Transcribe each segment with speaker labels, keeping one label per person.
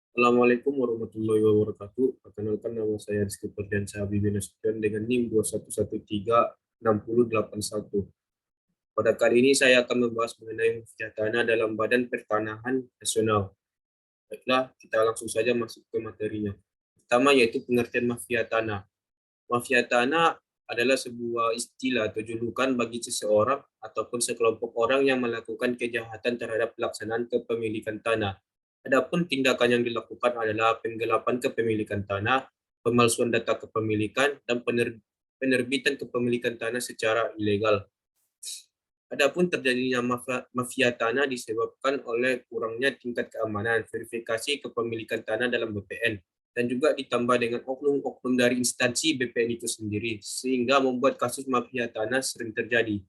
Speaker 1: Assalamualaikum warahmatullahi wabarakatuh. Perkenalkan, nama saya Rizky Ferdiansyah Habibie Nasution dengan NIM 21136081. Pada kali ini saya akan membahas mengenai mafia tanah dalam Badan Pertanahan Nasional. Baiklah, kita langsung saja masuk ke materinya. Pertama yaitu pengertian mafia tanah. Mafia tanah adalah sebuah istilah atau julukan bagi seseorang ataupun sekelompok orang yang melakukan kejahatan terhadap pelaksanaan kepemilikan tanah. Adapun tindakan yang dilakukan adalah penggelapan kepemilikan tanah, pemalsuan data kepemilikan, dan penerbitan kepemilikan tanah secara ilegal. Adapun terjadinya mafia tanah disebabkan oleh kurangnya tingkat keamanan, verifikasi kepemilikan tanah dalam BPN, dan juga ditambah dengan oknum-oknum dari instansi BPN itu sendiri, sehingga membuat kasus mafia tanah sering terjadi.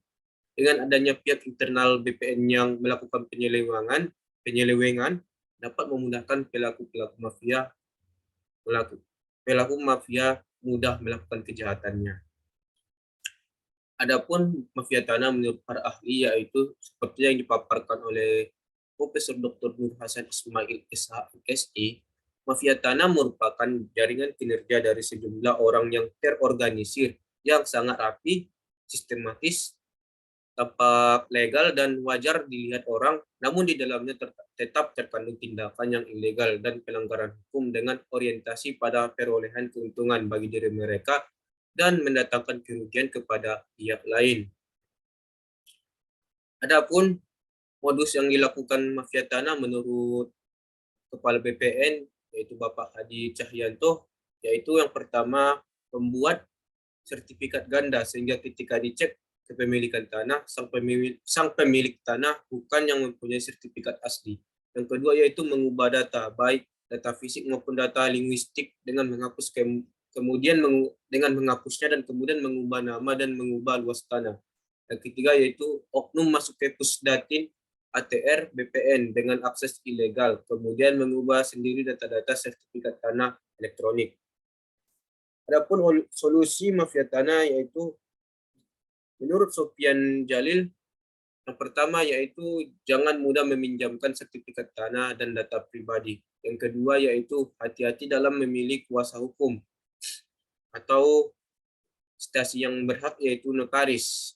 Speaker 1: Dengan adanya pihak internal BPN yang melakukan penyelewengan dapat memudahkan pelaku-pelaku mafia mudah melakukan kejahatannya. Adapun mafia tanah menurut para ahli yaitu seperti yang dipaparkan oleh Profesor Dr. Nur Hasan Ismail SI, mafia tanah merupakan jaringan kinerja dari sejumlah orang yang terorganisir yang sangat rapi, sistematis, tampak legal dan wajar dilihat orang, namun di dalamnya tetap terkandung tindakan yang ilegal dan pelanggaran hukum dengan orientasi pada perolehan keuntungan bagi diri mereka dan mendatangkan kerugian kepada pihak lain. Adapun modus yang dilakukan mafia tanah menurut Kepala BPN yaitu Bapak Hadi Cahyanto, yaitu yang pertama membuat sertifikat ganda sehingga ketika dicek kepemilikan tanah sang pemilik tanah bukan yang mempunyai sertifikat asli. Yang kedua yaitu mengubah data baik data fisik maupun data linguistik dengan menghapus kemudian dengan menghapusnya dan kemudian mengubah nama dan mengubah luas tanah. Yang ketiga yaitu oknum masuk ke Pusdatin ATR BPN dengan akses ilegal, kemudian mengubah sendiri data-data sertifikat tanah elektronik. Adapun solusi mafia tanah yaitu menurut Sofian Jalil, yang pertama yaitu jangan mudah meminjamkan sertifikat tanah dan data pribadi. Yang kedua yaitu hati-hati dalam memilih kuasa hukum atau stasi yang berhak yaitu notaris.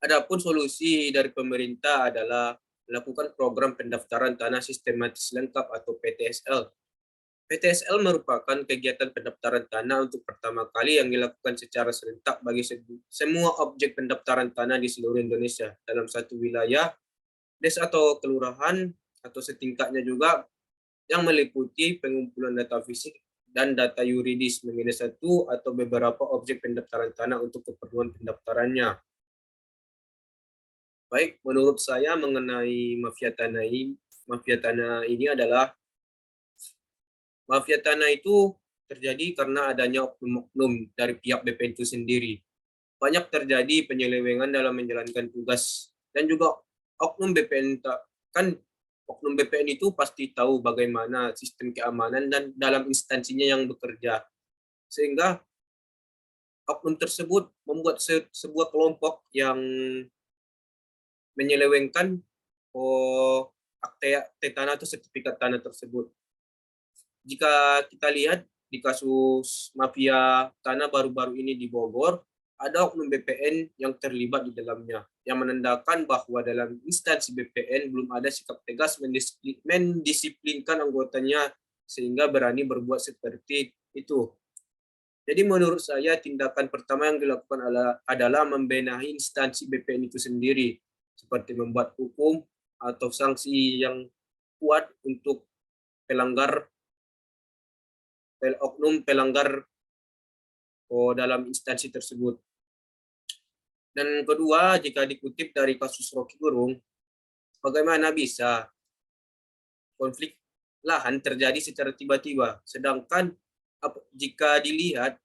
Speaker 1: Adapun solusi dari pemerintah adalah melakukan program pendaftaran tanah sistematis lengkap atau PTSL. PTSL merupakan kegiatan pendaftaran tanah untuk pertama kali yang dilakukan secara serentak bagi semua objek pendaftaran tanah di seluruh Indonesia dalam satu wilayah, desa atau kelurahan atau setingkatnya juga, yang meliputi pengumpulan data fisik dan data yuridis mengenai satu atau beberapa objek pendaftaran tanah untuk keperluan pendaftarannya. Baik, menurut saya mengenai mafia tanah ini adalah mafia tanah itu terjadi karena adanya oknum-oknum dari pihak BPN itu sendiri. Banyak terjadi penyelewengan dalam menjalankan tugas dan juga oknum BPN kan oknum BPN itu pasti tahu bagaimana sistem keamanan dan dalam instansinya yang bekerja. Sehingga oknum tersebut membuat sebuah kelompok yang menyelewengkan akte tanah atau sertifikat tanah tersebut. Jika kita lihat di kasus mafia tanah baru-baru ini di Bogor, ada oknum BPN yang terlibat di dalamnya, yang menandakan bahwa dalam instansi BPN belum ada sikap tegas mendisiplinkan anggotanya sehingga berani berbuat seperti itu. Jadi menurut saya tindakan pertama yang dilakukan adalah membenahi instansi BPN itu sendiri, seperti membuat hukum atau sanksi yang kuat untuk pelanggar oknum pelanggar dalam instansi tersebut. Dan kedua, jika dikutip dari kasus Rocky Gerung, bagaimana bisa konflik lahan terjadi secara tiba-tiba, sedangkan jika dilihat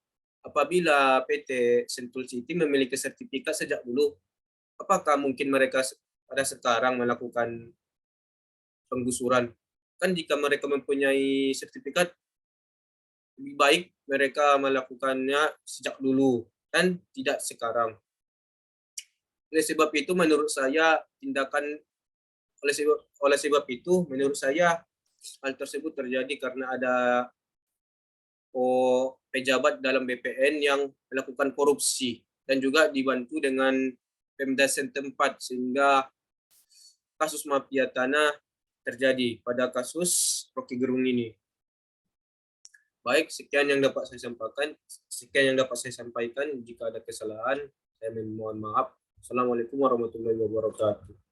Speaker 1: apabila PT Sentul City memiliki sertifikat sejak dulu, apakah mungkin mereka pada sekarang melakukan penggusuran? Kan jika mereka mempunyai sertifikat, lebih baik mereka melakukannya sejak dulu dan tidak sekarang. Oleh sebab itu menurut saya tindakan oleh sebab itu menurut saya hal tersebut terjadi karena ada pejabat dalam BPN yang melakukan korupsi dan juga dibantu dengan Pemda setempat sehingga kasus mafia tanah terjadi pada kasus Rocky Gerung ini. Baik, sekian yang dapat saya sampaikan. Jika ada kesalahan, saya mohon maaf. Assalamualaikum warahmatullahi wabarakatuh.